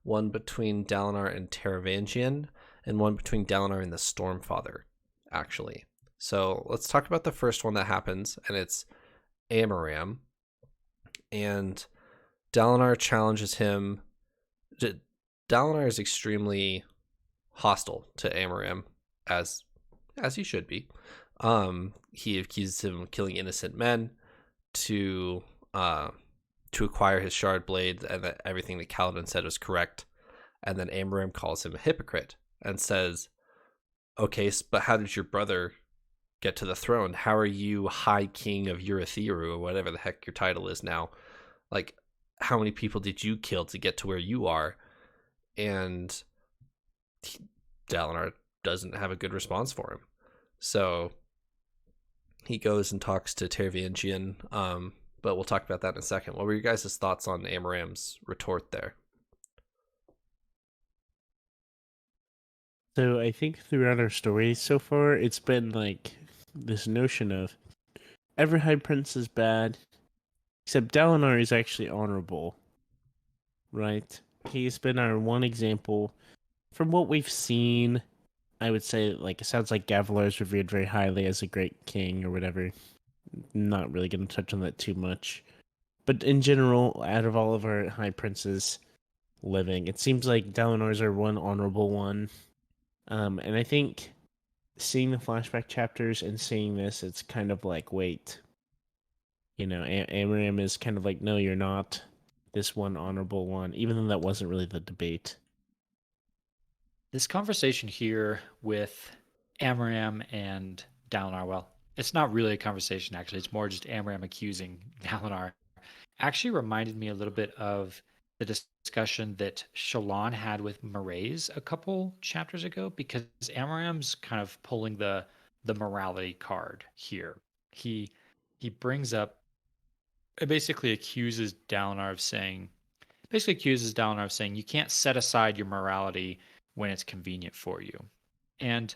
one between Dalinar and Taravangian, and one between Dalinar and the Stormfather, actually. So let's talk about the first one that happens, and it's Amaram. And Dalinar challenges him. Dalinar is extremely hostile to Amaram, as he should be. He accuses him of killing innocent men to acquire his shard blade, and that everything that Kaladin said was correct. And then Amaram calls him a hypocrite and says, okay, but how did your brother get to the throne? How are you High King of Urithiru, or whatever the heck your title is now? Like, how many people did you kill to get to where you are? And Dalinar doesn't have a good response for him. So he goes and talks to Taravangian, but we'll talk about that in a second. What were your guys' thoughts on Amaram's retort there? So I think throughout our story so far, it's been like this notion of every High Prince is bad, except Dalinar is actually honorable, right? He's been our one example. From what we've seen, I would say, like, it sounds like Gavilar is revered very highly as a great king or whatever. Not really going to touch on that too much. But in general, out of all of our High Princes living, it seems like Dalinar's our one honorable one. And I think seeing the flashback chapters and seeing this, it's kind of like, wait, Amaram is kind of like, no, you're not this one honorable one, even though that wasn't really the debate. This conversation here with Amaram and Dalinar, well, it's not really a conversation, actually. It's more just Amaram accusing Dalinar. Actually reminded me a little bit of the discussion that Shallan had with Mraize a couple chapters ago, because Amaram's kind of pulling the morality card here. He brings up, it basically accuses Dalinar of saying, you can't set aside your morality when it's convenient for you. And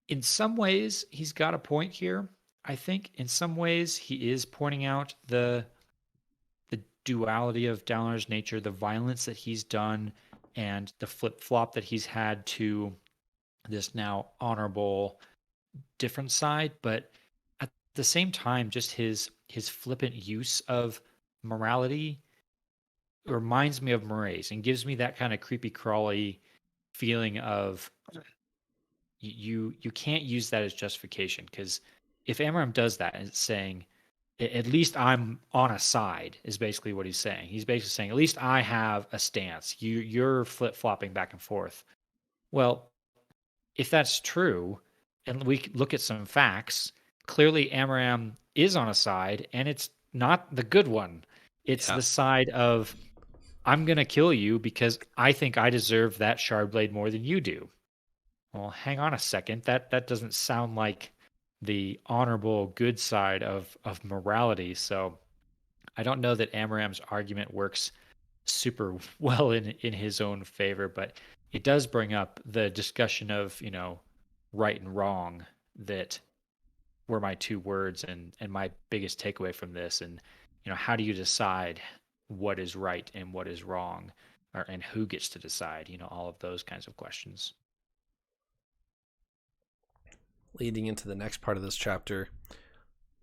in some ways, he's got a point here. I think in some ways he is pointing out the duality of Dalinar's nature, the violence that he's done, and the flip-flop that he's had to this now honorable different side. But at the same time, just his flippant use of morality reminds me of Mraize and gives me that kind of creepy crawly feeling of you can't use that as justification, because if Amaram does that and it's saying, at least I'm on a side, is basically what he's saying. He's basically saying, at least I have a stance. You're flip-flopping back and forth. Well, if that's true, and we look at some facts, clearly Amaram is on a side, and it's not the good one. It's the side of, I'm going to kill you because I think I deserve that shard blade more than you do. Well, hang on a second. That doesn't sound like the honorable good side of morality. So I don't know that Amaram's argument works super well in his own favor, but it does bring up the discussion of, right and wrong that were my two words and my biggest takeaway from this. And, how do you decide what is right and what is wrong, and who gets to decide, all of those kinds of questions. Leading into the next part of this chapter,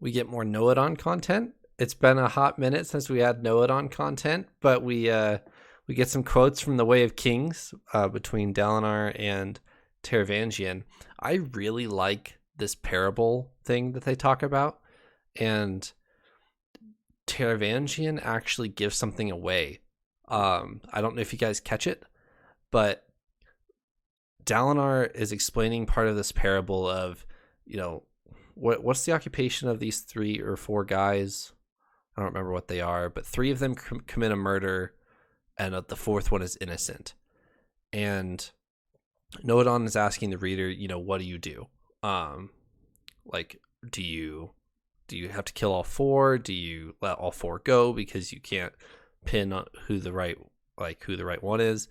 we get more Noadon content. It's been a hot minute since we had Noadon content, but we get some quotes from the Way of Kings between Dalinar and Taravangian. I really like this parable thing that they talk about, and Taravangian actually gives something away. I don't know if you guys catch it, but Dalinar is explaining part of this parable of, what's the occupation of these 3 or 4 guys? I don't remember what they are, but 3 of them commit a murder, and the 4th one is innocent. And Noadon is asking the reader, what do you do? Do you have to kill all 4? Do you let all 4 go because you can't pin who the right one is?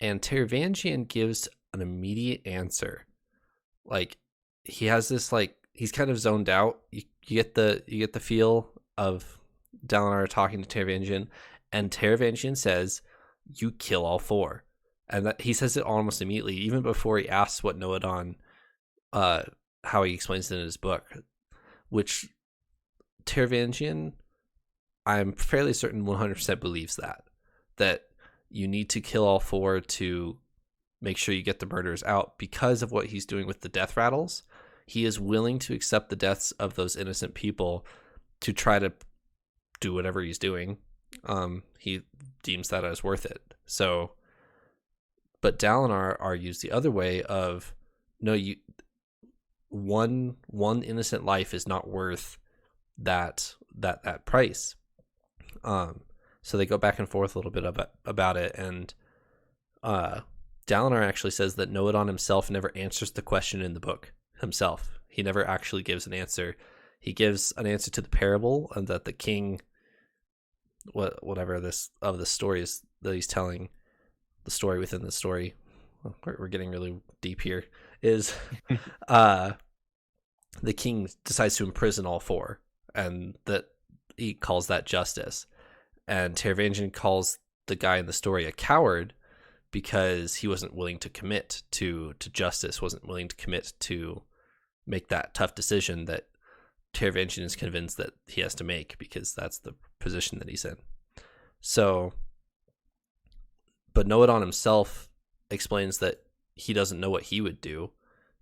And Taravangian gives an immediate answer. Like, he has this, he's kind of zoned out. You get the feel of Dalinar talking to Taravangian, and Taravangian says, "You kill all 4," and that he says it almost immediately, even before he asks what Noadon, how he explains it in his book, which Taravangian, I'm fairly certain 100% believes that you need to kill all 4 to make sure you get the murderers out because of what he's doing with the death rattles. He is willing to accept the deaths of those innocent people to try to do whatever he's doing. He deems that as worth it. So, but Dalinar argues the other way of, no, one innocent life is not worth that price. So they go back and forth a little bit about it, and Dalinar actually says that Noadon himself never answers the question in the book himself. He never actually gives an answer. He gives an answer to the parable, and that the king, whatever this of the stories that he's telling, the story within the story, we're getting really deep here, is the king decides to imprison all four, and that he calls that justice. And Taravangian calls the guy in the story a coward because he wasn't willing to commit to justice, wasn't willing to commit to make that tough decision that Taravangian is convinced that he has to make, because that's the position that he's in. So, but Noadon himself explains that he doesn't know what he would do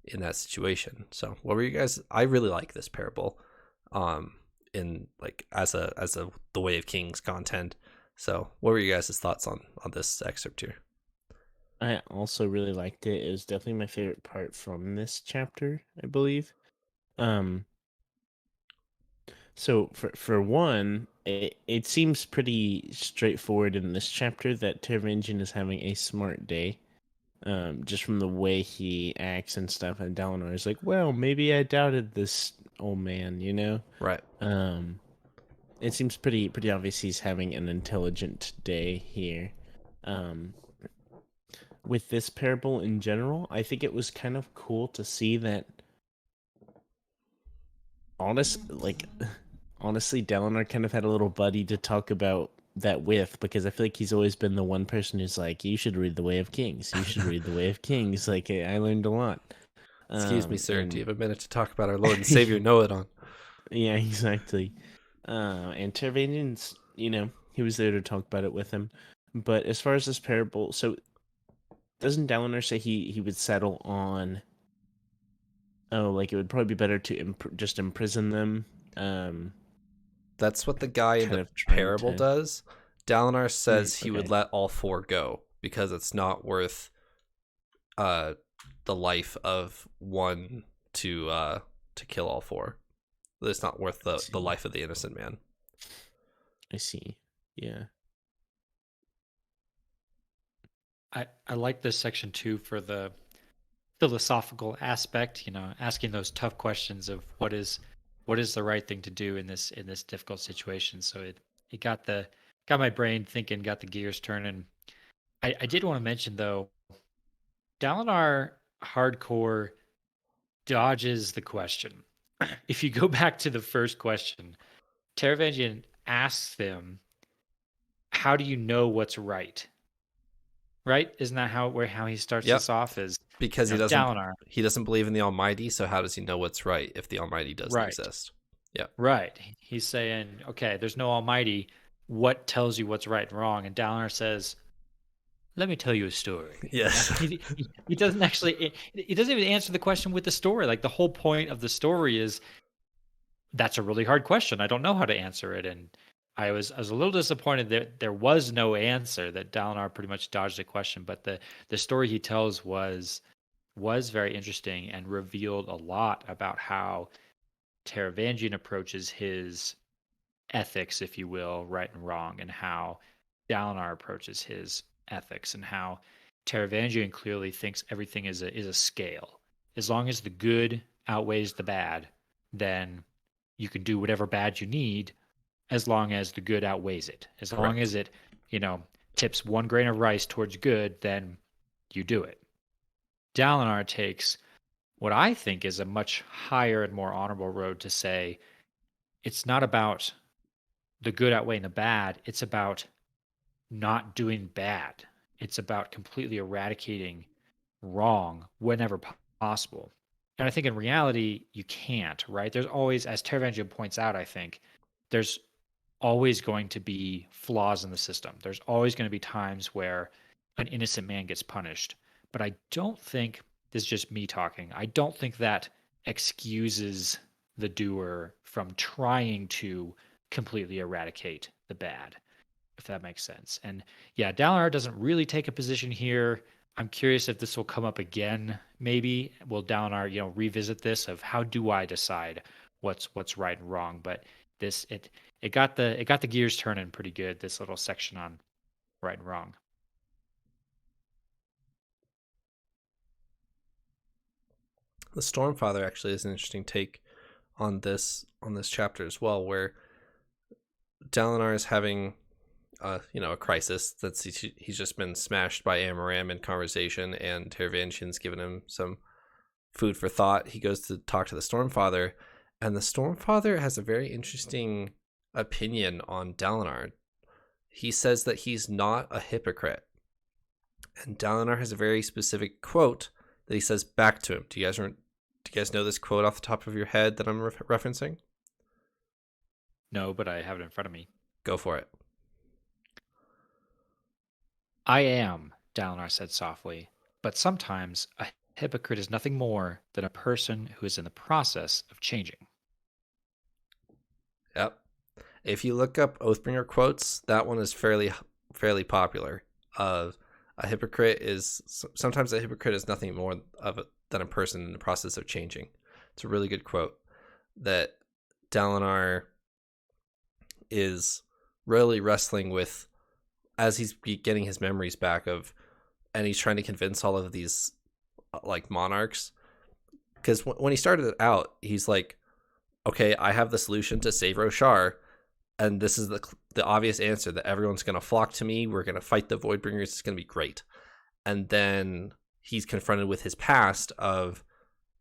in that situation. So what were you guys? I really like this parable, in like as the Way of Kings content. So what were you guys' thoughts on this excerpt here? I also really liked it. It was definitely my favorite part from this chapter, I believe. So for one, it seems pretty straightforward in this chapter that Taravangian is having a smart day. Just from the way he acts and stuff, and Dalinar is like, well, maybe I doubted this old man, you know? Right. It seems pretty obvious he's having an intelligent day here. With this parable in general, I think it was kind of cool to see that honestly, Dalinar kind of had a little buddy to talk about that with, because I feel like he's always been the one person who's like, you should read The Way of Kings. You should read The Way of Kings. Like, I learned a lot. Excuse me, sir. Do you have a minute to talk about our Lord and Savior Noadon? Yeah, exactly. And Taravangian's, he was there to talk about it with him. But as far as this parable, so doesn't Dalinar say he would settle on, like it would probably be better to just imprison them? That's what the guy in kind the of trying parable to- does. Dalinar says he would okay. let all four go because it's not worth the life of one to kill all four. It's not worth the life of the innocent man. I see. Yeah. I like this section too for the philosophical aspect, asking those tough questions of what is the right thing to do in this difficult situation. So it got my brain thinking, got the gears turning. I did want to mention though, Dalinar hardcore dodges the question. If you go back to the first question, Taravangian asks them, how do you know what's right? Right? Isn't that how he starts Yep. this off? Is Because Dalinar. he doesn't believe in the Almighty, so how does he know what's right if the Almighty doesn't Right. exist? Yeah. Right. He's saying, okay, there's no Almighty. What tells you what's right and wrong? And Dalinar says, let me tell you a story. Yes. He doesn't actually, he doesn't even answer the question with the story. Like the whole point of the story is, that's a really hard question. I don't know how to answer it. And I was a little disappointed that there was no answer, that Dalinar pretty much dodged the question. But the story he tells was very interesting and revealed a lot about how Taravangian approaches his ethics, if you will, right and wrong, and how Dalinar approaches his ethics, and how Taravangian clearly thinks everything is a scale. As long as the good outweighs the bad, then you can do whatever bad you need, as long as the good outweighs it. As long as it, tips one grain of rice towards good, then you do it. Dalinar takes what I think is a much higher and more honorable road to say, it's not about the good outweighing the bad. It's about not doing bad. It's about completely eradicating wrong whenever possible. And I think in reality, you can't, right? There's always, as Taravangian points out, I think, there's always going to be flaws in the system. There's always going to be times where an innocent man gets punished. But I don't think, this is just me talking, I don't think that excuses the doer from trying to completely eradicate the bad, if that makes sense. And yeah, Dalinar doesn't really take a position here. I'm curious if this will come up again. Maybe will Dalinar, revisit this of how do I decide what's right and wrong? But It got the gears turning pretty good. This little section on right and wrong. The Stormfather actually is an interesting take on this chapter as well, where Dalinar is having a crisis. He's just been smashed by Amaram in conversation, and Taravangian's given him some food for thought. He goes to talk to the Stormfather, and the Stormfather has a very interesting opinion on Dalinar. He says that he's not a hypocrite, and Dalinar has a very specific quote that he says back to him. Do you guys know this quote off the top of your head that I'm referencing? No, but I have it in front of me. Go for it. I am, Dalinar said softly, but sometimes a hypocrite is nothing more than a person who is in the process of changing. Yep. If you look up Oathbringer quotes, that one is fairly popular. A hypocrite is sometimes nothing more than a person in the process of changing. It's a really good quote that Dalinar is really wrestling with as he's getting his memories back and he's trying to convince all of these like monarchs, because when he started it out, he's like, okay, I have the solution to save Roshar, and this is the obvious answer that everyone's going to flock to me. We're going to fight the Voidbringers. It's going to be great. And then he's confronted with his past of,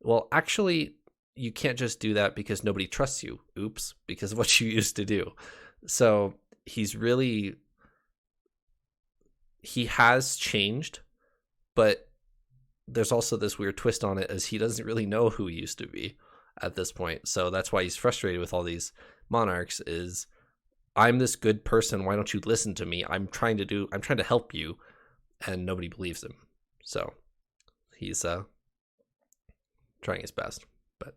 well, actually, you can't just do that because nobody trusts you. Oops, because of what you used to do. So he has changed, but there's also this weird twist on it as he doesn't really know who he used to be at this point. So that's why he's frustrated with all these monarchs is, I'm this good person. Why don't you listen to me? I'm trying to help you. And nobody believes him. So he's trying his best. But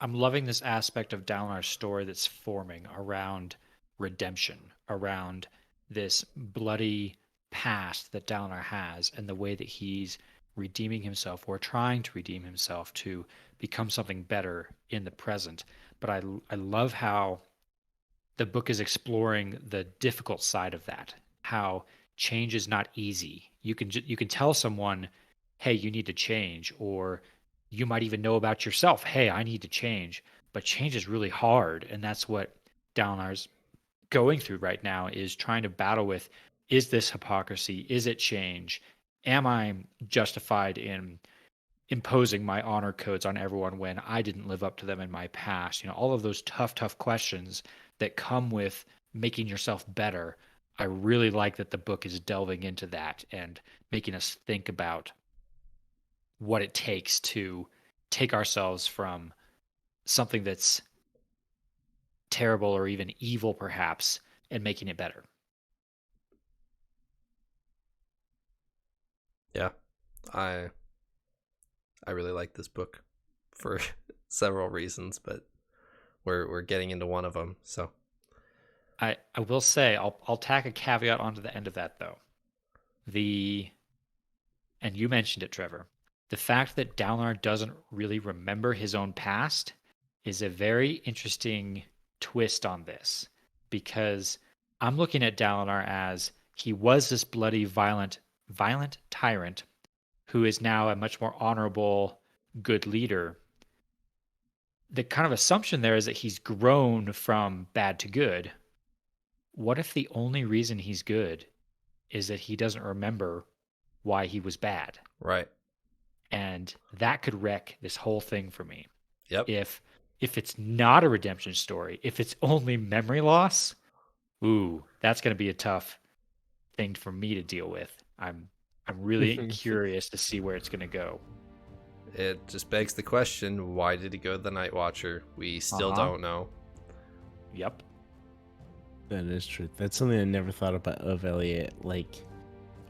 I'm loving this aspect of Dalinar's story that's forming around redemption, around this bloody past that Dalinar has, and the way that he's redeeming himself or trying to redeem himself to become something better in the present. But I love how the book is exploring the difficult side of that, how change is not easy. You can tell someone, hey, you need to change, or you might even know about yourself, hey, I need to change. But change is really hard, and that's what Dalinar's going through right now, is trying to battle with, is this hypocrisy? Is it change? Am I justified in imposing my honor codes on everyone when I didn't live up to them in my past? All of those tough questions that come with making yourself better. I really like that the book is delving into that and making us think about what it takes to take ourselves from something that's terrible or even evil, perhaps, and making it better. Yeah, I really like this book for several reasons, but we're getting into one of them. So I will say I'll tack a caveat onto the end of that though. And you mentioned it, Trevor. The fact that Dalinar doesn't really remember his own past is a very interesting twist on this, because I'm looking at Dalinar as he was this bloody, violent tyrant who is now a much more honorable, good leader. The kind of assumption there is that he's grown from bad to good. What if the only reason he's good is that he doesn't remember why he was bad? Right. And that could wreck this whole thing for me. Yep. If it's not a redemption story, if it's only memory loss, that's going to be a tough thing for me to deal with. I'm really curious to see where it's going to go. It just begs the question, why did he go to the Night Watcher? We still don't know. Yep. That is true. That's something I never thought about of Eliot. Like,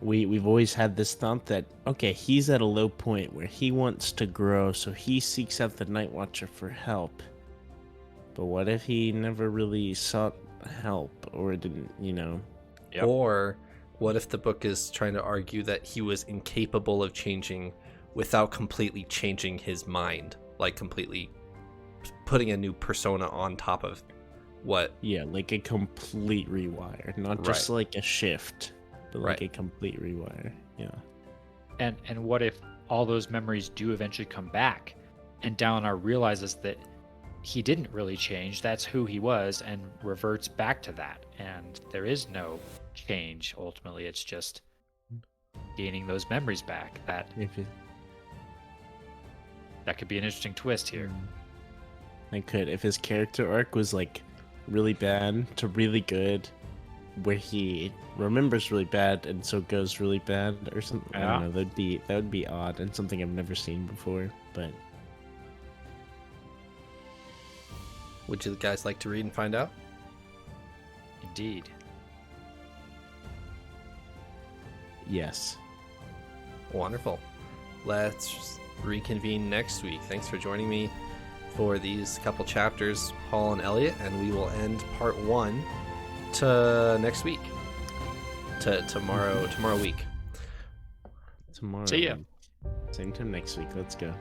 we've always had this thought that, okay, he's at a low point where he wants to grow, so he seeks out the Night Watcher for help. But what if he never really sought help, or didn't, Yep. Or what if the book is trying to argue that he was incapable of changing without completely changing his mind, like completely putting a new persona on top of what. Yeah, like a complete rewire, not just like a shift, but like a complete rewire. Yeah. And what if all those memories do eventually come back, and Dalinar realizes that he didn't really change, that's who he was, and reverts back to that, and there is no change ultimately, it's just gaining those memories back. That could be an interesting twist here. It could, if his character arc was like really bad to really good, where he remembers really bad and so goes really bad or something. I don't know, that would be odd and something I've never seen before. But would you guys like to read and find out? Indeed. Yes. Wonderful. Let's reconvene next week. Thanks for joining me for these couple chapters, Paul and Eliot, and we will end part 1 to next week. Tomorrow week. Tomorrow. See ya. Same time next week. Let's go.